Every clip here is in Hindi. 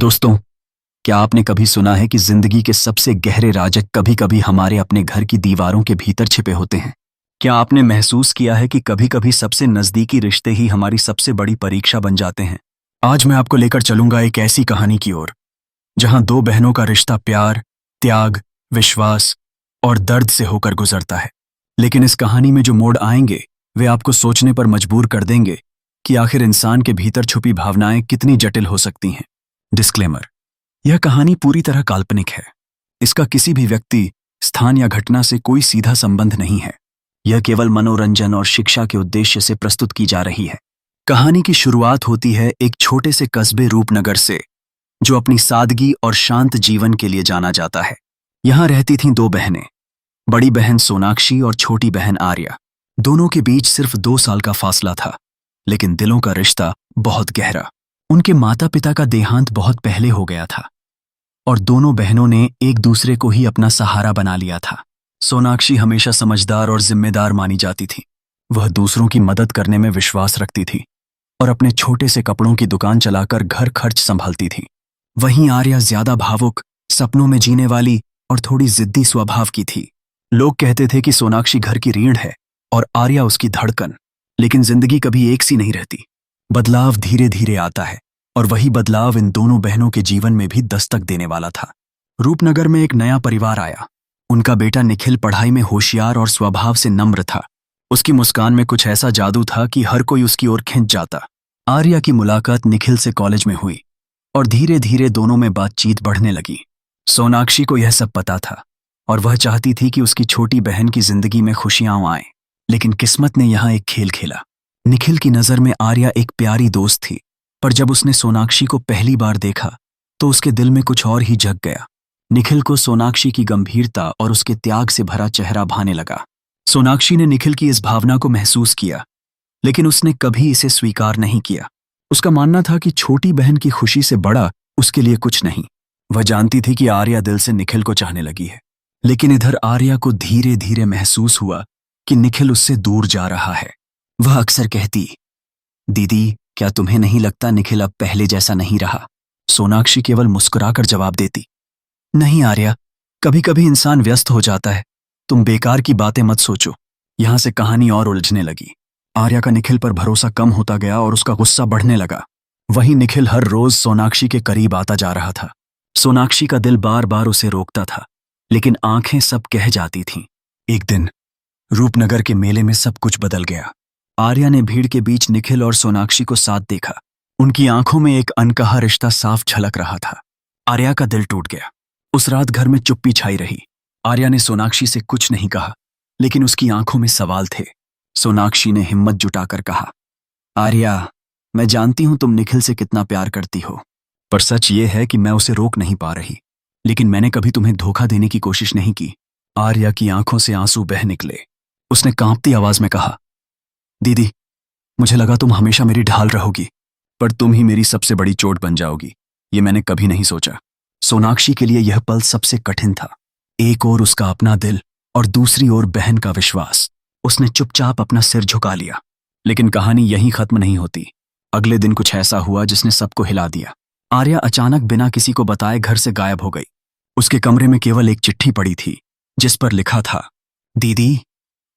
दोस्तों, क्या आपने कभी सुना है कि जिंदगी के सबसे गहरे राज कभी कभी हमारे अपने घर की दीवारों के भीतर छिपे होते हैं। क्या आपने महसूस किया है कि कभी कभी सबसे नजदीकी रिश्ते ही हमारी सबसे बड़ी परीक्षा बन जाते हैं। आज मैं आपको लेकर चलूंगा एक ऐसी कहानी की ओर जहां दो बहनों का रिश्ता प्यार, त्याग, विश्वास और दर्द से होकर गुजरता है। लेकिन इस कहानी में जो मोड़ आएंगे वे आपको सोचने पर मजबूर कर देंगे कि आखिर इंसान के भीतर छुपी भावनाएं कितनी जटिल हो सकती हैं। डिस्क्लेमर: यह कहानी पूरी तरह काल्पनिक है। इसका किसी भी व्यक्ति, स्थान या घटना से कोई सीधा संबंध नहीं है। यह केवल मनोरंजन और शिक्षा के उद्देश्य से प्रस्तुत की जा रही है। कहानी की शुरुआत होती है एक छोटे से कस्बे रूपनगर से, जो अपनी सादगी और शांत जीवन के लिए जाना जाता है। यहां रहती थीं दो बहनें, बड़ी बहन सोनाक्षी और छोटी बहन आर्या। दोनों के बीच सिर्फ 2 साल का फासला था, लेकिन दिलों का रिश्ता बहुत गहरा। उनके माता पिता का देहांत बहुत पहले हो गया था और दोनों बहनों ने एक दूसरे को ही अपना सहारा बना लिया था। सोनाक्षी हमेशा समझदार और जिम्मेदार मानी जाती थी। वह दूसरों की मदद करने में विश्वास रखती थी और अपने छोटे से कपड़ों की दुकान चलाकर घर खर्च संभालती थी। वहीं आर्या ज्यादा भावुक, सपनों में जीने वाली और थोड़ी जिद्दी स्वभाव की थी। लोग कहते थे कि सोनाक्षी घर की रीढ़ है और आर्या उसकी धड़कन। लेकिन जिंदगी कभी एक सी नहीं रहती। बदलाव धीरे धीरे आता है और वही बदलाव इन दोनों बहनों के जीवन में भी दस्तक देने वाला था। रूपनगर में एक नया परिवार आया। उनका बेटा निखिल पढ़ाई में होशियार और स्वभाव से नम्र था। उसकी मुस्कान में कुछ ऐसा जादू था कि हर कोई उसकी ओर खिंच जाता। आर्या की मुलाकात निखिल से कॉलेज में हुई और धीरे धीरे दोनों में बातचीत बढ़ने लगी। सोनाक्षी को यह सब पता था और वह चाहती थी कि उसकी छोटी बहन की जिंदगी में खुशियां आएं। लेकिन किस्मत ने यहां एक खेल खेला। निखिल की नजर में आर्या एक प्यारी दोस्त थी, पर जब उसने सोनाक्षी को पहली बार देखा तो उसके दिल में कुछ और ही जग गया। निखिल को सोनाक्षी की गंभीरता और उसके त्याग से भरा चेहरा भाने लगा। सोनाक्षी ने निखिल की इस भावना को महसूस किया, लेकिन उसने कभी इसे स्वीकार नहीं किया। उसका मानना था कि छोटी बहन की खुशी से बड़ा उसके लिए कुछ नहीं। वह जानती थी कि आर्या दिल से निखिल को चाहने लगी है, लेकिन इधर आर्या को धीरे धीरे महसूस हुआ कि निखिल उससे दूर जा रहा है। वह अक्सर कहती, दीदी, क्या तुम्हें नहीं लगता निखिल अब पहले जैसा नहीं रहा? सोनाक्षी केवल मुस्कुराकर जवाब देती, नहीं आर्या, कभी कभी इंसान व्यस्त हो जाता है। तुम बेकार की बातें मत सोचो। यहां से कहानी और उलझने लगी। आर्या का निखिल पर भरोसा कम होता गया और उसका गुस्सा बढ़ने लगा। वहीं निखिल हर रोज सोनाक्षी के करीब आता जा रहा था। सोनाक्षी का दिल बार बार उसे रोकता था, लेकिन आंखें सब कह जाती थीं। एक दिन रूपनगर के मेले में सब कुछ बदल गया। आर्या ने भीड़ के बीच निखिल और सोनाक्षी को साथ देखा। उनकी आंखों में एक अनकहा रिश्ता साफ झलक रहा था। आर्या का दिल टूट गया। उस रात घर में चुप्पी छाई रही। आर्या ने सोनाक्षी से कुछ नहीं कहा, लेकिन उसकी आंखों में सवाल थे। सोनाक्षी ने हिम्मत जुटाकर कहा, आर्या, मैं जानती हूं तुम निखिल से कितना प्यार करती हो, पर सच ये है कि मैं उसे रोक नहीं पा रही। लेकिन मैंने कभी तुम्हें धोखा देने की कोशिश नहीं की। आर्या की आंखों से आंसू बह निकले। उसने कांपती आवाज में कहा, दीदी, मुझे लगा तुम हमेशा मेरी ढाल रहोगी, पर तुम ही मेरी सबसे बड़ी चोट बन जाओगी। ये मैंने कभी नहीं सोचा। सोनाक्षी के लिए यह पल सबसे कठिन था। एक ओर उसका अपना दिल और दूसरी ओर बहन का विश्वास। उसने चुपचाप अपना सिर झुका लिया। लेकिन कहानी यहीं खत्म नहीं होती। अगले दिन कुछ ऐसा हुआ जिसने सबको हिला दिया। आर्या अचानक बिना किसी को बताए घर से गायब हो गई। उसके कमरे में केवल एक चिट्ठी पड़ी थी, जिस पर लिखा था, दीदी,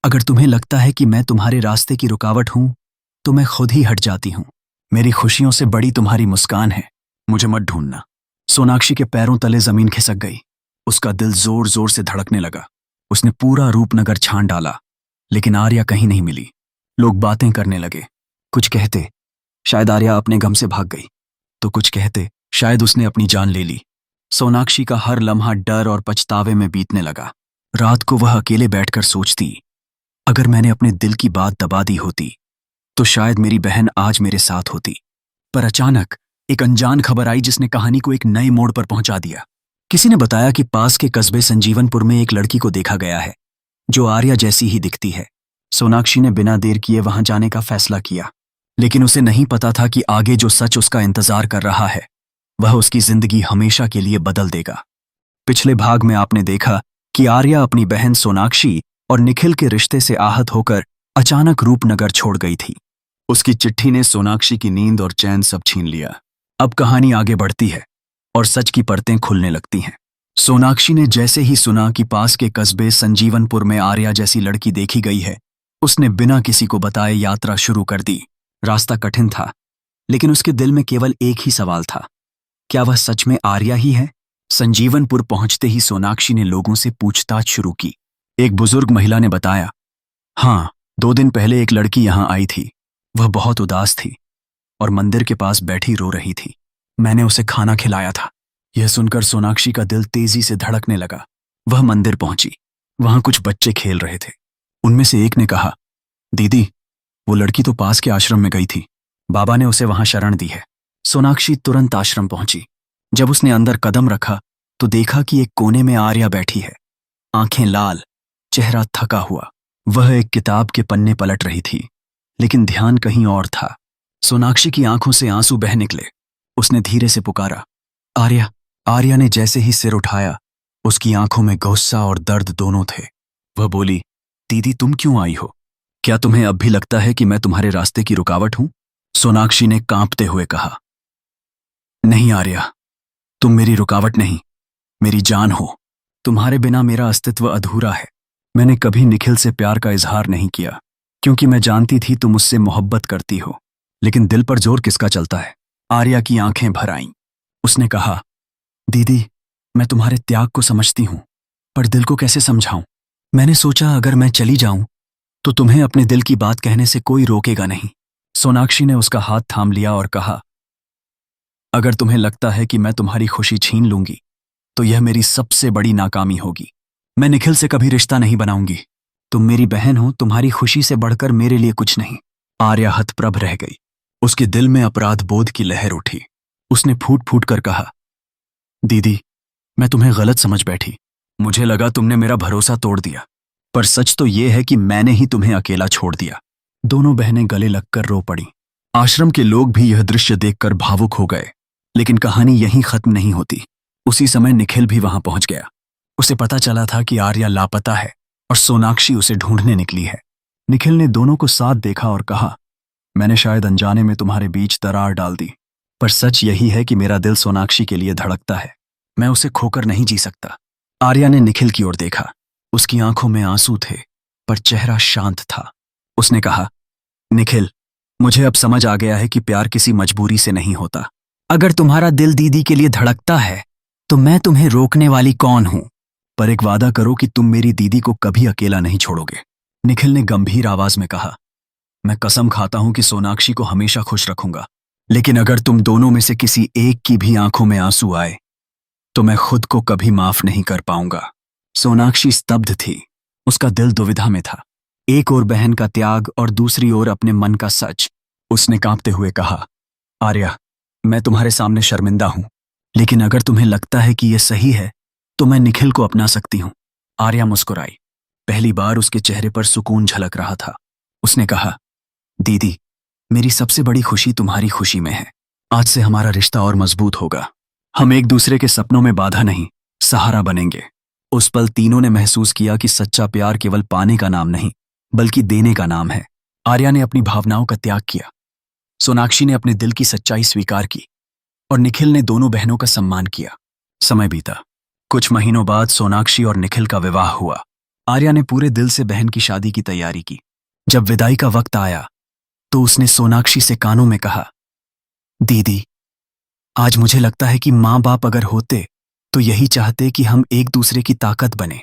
अगर तुम्हें लगता है कि मैं तुम्हारे रास्ते की रुकावट हूं, तो मैं खुद ही हट जाती हूं। मेरी खुशियों से बड़ी तुम्हारी मुस्कान है। मुझे मत ढूंढना। सोनाक्षी के पैरों तले जमीन खिसक गई। उसका दिल जोर जोर से धड़कने लगा। उसने पूरा रूपनगर छान डाला, लेकिन आर्या कहीं नहीं मिली। लोग बातें करने लगे। कुछ कहते, शायद आर्या अपने गम से भाग गई, तो कुछ कहते, शायद उसने अपनी जान ले ली। सोनाक्षी का हर लम्हा डर और पछतावे में बीतने लगा। रात को वह अकेले बैठकर सोचती, अगर मैंने अपने दिल की बात दबा दी होती, तो शायद मेरी बहन आज मेरे साथ होती। पर अचानक एक अनजान खबर आई जिसने कहानी को एक नए मोड़ पर पहुंचा दिया। किसी ने बताया कि पास के कस्बे संजीवनपुर में एक लड़की को देखा गया है, जो आर्या जैसी ही दिखती है। सोनाक्षी ने बिना देर किए वहां जाने का फैसला किया, लेकिन उसे नहीं पता था कि आगे जो सच उसका इंतजार कर रहा है, वह उसकी जिंदगी हमेशा के लिए बदल देगा। पिछले भाग में आपने देखा कि आर्या अपनी बहन सोनाक्षी और निखिल के रिश्ते से आहत होकर अचानक रूपनगर छोड़ गई थी। उसकी चिट्ठी ने सोनाक्षी की नींद और चैन सब छीन लिया। अब कहानी आगे बढ़ती है। और सच की परतें खुलने लगती हैं। सोनाक्षी ने जैसे ही सुना कि पास के कस्बे संजीवनपुर में आर्या जैसी लड़की देखी गई है, उसने बिना किसी को बताए यात्रा शुरू कर दी। रास्ता कठिन था, लेकिन उसके दिल में केवल एक ही सवाल था, क्या वह सच में आर्या ही है? संजीवनपुर पहुंचते ही सोनाक्षी ने लोगों से पूछताछ शुरू की। एक बुजुर्ग महिला ने बताया, हाँ, 2 दिन पहले एक लड़की यहां आई थी। वह बहुत उदास थी और मंदिर के पास बैठी रो रही थी। मैंने उसे खाना खिलाया था। यह सुनकर सोनाक्षी का दिल तेजी से धड़कने लगा। वह मंदिर पहुंची। वहां कुछ बच्चे खेल रहे थे। उनमें से एक ने कहा, दीदी, वो लड़की तो पास के आश्रम में गई थी। बाबा ने उसे वहां शरण दी है। सोनाक्षी तुरंत आश्रम पहुंची। जब उसने अंदर कदम रखा तो देखा कि एक कोने में आर्या बैठी है, आंखें लाल, चेहरा थका हुआ। वह एक किताब के पन्ने पलट रही थी, लेकिन ध्यान कहीं और था। सोनाक्षी की आंखों से आंसू बह निकले। उसने धीरे से पुकारा, आर्या। आर्या ने जैसे ही सिर उठाया, उसकी आंखों में गुस्सा और दर्द दोनों थे। वह बोली, दीदी, तुम क्यों आई हो? क्या तुम्हें अब भी लगता है कि मैं तुम्हारे रास्ते की रुकावट हूं? सोनाक्षी ने कांपते हुए कहा, नहीं आर्या, तुम मेरी रुकावट नहीं, मेरी जान हो। तुम्हारे बिना मेरा अस्तित्व अधूरा है। मैंने कभी निखिल से प्यार का इजहार नहीं किया, क्योंकि मैं जानती थी तुम उससे मोहब्बत करती हो। लेकिन दिल पर जोर किसका चलता है? आर्या की आंखें भर आईं। उसने कहा, दीदी, मैं तुम्हारे त्याग को समझती हूं, पर दिल को कैसे समझाऊं? मैंने सोचा अगर मैं चली जाऊं तो तुम्हें अपने दिल की बात कहने से कोई रोकेगा नहीं। सोनाक्षी ने उसका हाथ थाम लिया और कहा, अगर तुम्हें लगता है कि मैं तुम्हारी खुशी छीन लूंगी तो यह मेरी सबसे बड़ी नाकामी होगी। मैं निखिल से कभी रिश्ता नहीं बनाऊंगी। तुम मेरी बहन हो, तुम्हारी खुशी से बढ़कर मेरे लिए कुछ नहीं। आर्या हतप्रभ रह गई। उसके दिल में अपराध बोध की लहर उठी। उसने फूट फूट कर कहा, दीदी, मैं तुम्हें गलत समझ बैठी। मुझे लगा तुमने मेरा भरोसा तोड़ दिया, पर सच तो यह है कि मैंने ही तुम्हें अकेला छोड़ दिया। दोनों बहनें गले लगकर रो पड़ी। आश्रम के लोग भी यह दृश्य देखकर भावुक हो गए। लेकिन कहानी यहीं खत्म नहीं होती। उसी समय निखिल भी वहां पहुंच गया। उसे पता चला था कि आर्या लापता है और सोनाक्षी उसे ढूंढने निकली है। निखिल ने दोनों को साथ देखा और कहा, मैंने शायद अनजाने में तुम्हारे बीच दरार डाल दी, पर सच यही है कि मेरा दिल सोनाक्षी के लिए धड़कता है। मैं उसे खोकर नहीं जी सकता। आर्या ने निखिल की ओर देखा। उसकी आंखों में आंसू थे, पर चेहरा शांत था। उसने कहा, निखिल, मुझे अब समझ आ गया है कि प्यार किसी मजबूरी से नहीं होता। अगर तुम्हारा दिल दीदी के लिए धड़कता है तो मैं तुम्हें रोकने वाली कौन हूं? पर एक वादा करो कि तुम मेरी दीदी को कभी अकेला नहीं छोड़ोगे। निखिल ने गंभीर आवाज में कहा, मैं कसम खाता हूं कि सोनाक्षी को हमेशा खुश रखूंगा, लेकिन अगर तुम दोनों में से किसी एक की भी आंखों में आंसू आए तो मैं खुद को कभी माफ नहीं कर पाऊंगा। सोनाक्षी स्तब्ध थी। उसका दिल दुविधा में था, एक ओर बहन का त्याग और दूसरी ओर अपने मन का सच। उसने कांपते हुए कहा, आर्या, मैं तुम्हारे सामने शर्मिंदा हूं, लेकिन अगर तुम्हें लगता है कि यह सही है तो मैं निखिल को अपना सकती हूं। आर्या मुस्कुराई। पहली बार उसके चेहरे पर सुकून झलक रहा था। उसने कहा, दीदी, मेरी सबसे बड़ी खुशी तुम्हारी खुशी में है। आज से हमारा रिश्ता और मजबूत होगा। हम एक दूसरे के सपनों में बाधा नहीं, सहारा बनेंगे। उस पल तीनों ने महसूस किया कि सच्चा प्यार केवल पाने का नाम नहीं, बल्कि देने का नाम है। आर्या ने अपनी भावनाओं का त्याग किया। सोनाक्षी ने अपने दिल की सच्चाई स्वीकार की और निखिल ने दोनों बहनों का सम्मान किया। समय बीता। कुछ महीनों बाद सोनाक्षी और निखिल का विवाह हुआ। आर्या ने पूरे दिल से बहन की शादी की तैयारी की। जब विदाई का वक्त आया तो उसने सोनाक्षी से कानों में कहा, दीदी, आज मुझे लगता है कि माँ बाप अगर होते तो यही चाहते कि हम एक दूसरे की ताकत बने।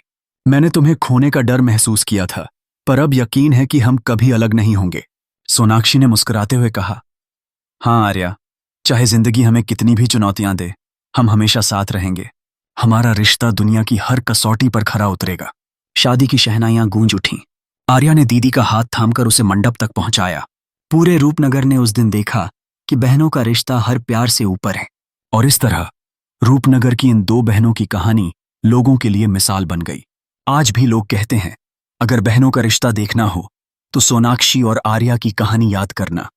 मैंने तुम्हें खोने का डर महसूस किया था, पर अब यकीन है कि हम कभी अलग नहीं होंगे। सोनाक्षी ने मुस्कुराते हुए कहा, हाँ आर्या, चाहे जिंदगी हमें कितनी भी चुनौतियां दे, हम हमेशा साथ रहेंगे। हमारा रिश्ता दुनिया की हर कसौटी पर खरा उतरेगा। शादी की शहनाइयां गूंज उठीं। आर्या ने दीदी का हाथ थामकर उसे मंडप तक पहुंचाया। पूरे रूपनगर ने उस दिन देखा कि बहनों का रिश्ता हर प्यार से ऊपर है। और इस तरह रूपनगर की इन 2 बहनों की कहानी लोगों के लिए मिसाल बन गई। आज भी लोग कहते हैं, अगर बहनों का रिश्ता देखना हो तो सोनाक्षी और आर्या की कहानी याद करना।